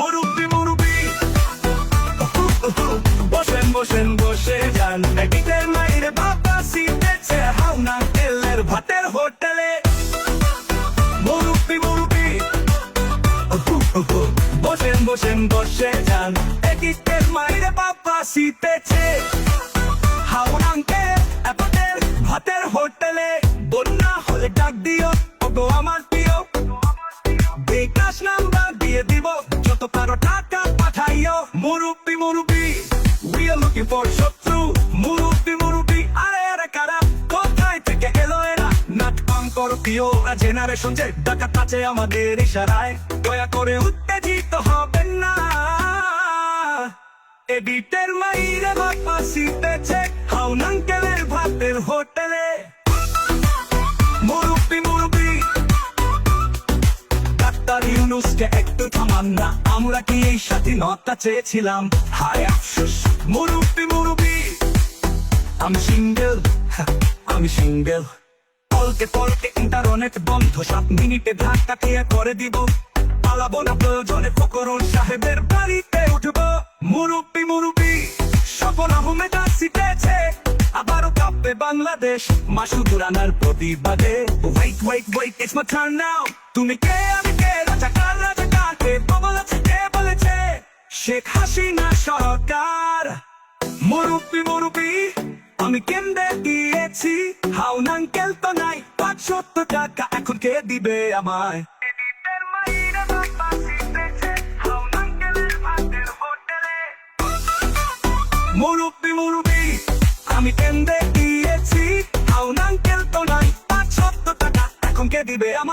মুরুব্বি মুরুব্বি বসেন বসেন বসে যান, এদিকের মাইরে বাবা সিটেছে হাওনা তেলের ভাতের হোটেলে। মুরুব্বি মুরুব্বি বসেন বসেন বসে যান, এদিকের মাইরে বাবা সিটেছে হাওনাকে এপটের ভাতের হোটেলে। বন্যা হলে ডাক দিও ওগো আমার প্রিয়, বিকাশ নাম্বার দিয়ে দিব, যত পারো টাকা পাঠাইও। মুরুব্বি মুরুব্বি we are looking for শত্রু। মুরুব্বি মুরুব্বি আরে আরে কারা, কোথায় থেকে এলো এরা? নাটকং করো প্রিয় জেনারেশন যে ডাকাত আছে আমাদের ইশারায়, দয়া করে উত্তেজিত হবেন না। এডিটের মাইরে বাবা সিটেছে হাওনাঙ্কেলের ভাতের হোটেলে। মুরুব্বি মুরুব্বি ডাক্তার ইউনূসকে একটু থামান না, আমরা কি এই স্বাধীনতা চেয়েছিলাম? হায় আফসোস মুরুব্বি মুরুব্বি, আমি সিঙ্গেল, আমি সিঙ্গেল। পলকে পলকে ইন্টারনেট বন্ধ, 7 মিনিটে ধাক্কা খেয়ে করে দিব, পালাবো না প্রয়োজনে ফকরুল সাহেবের বাড়িতে উঠবো। মুরুব্বি মুরুব্বি স্বপন আহমেদ সিটেছে আবারও কাঁপবে বাংলাদেশ মাসুদুর রানার প্রতিবাদে। Wait wait wait it's my turn now, তুমি কে আমি কে, রাজাকার রাজাকার কে বলেছে, কে বলেছে? শেখ হাসিনা সরকার। মুরুব্বি মুরুব্বি আমি কেন্দ্রে দিয়েছি, হাওনাঙ্কেল তো নাই, 500 টাকা এখন কে দিবে আমায়? মুরুব্বি মুরুব্বি আমি কেন্দ্রে দিয়েছি, হাওনাঙ্কেল তো নাই, 500 টাকা এখন কে দিবে আমায়?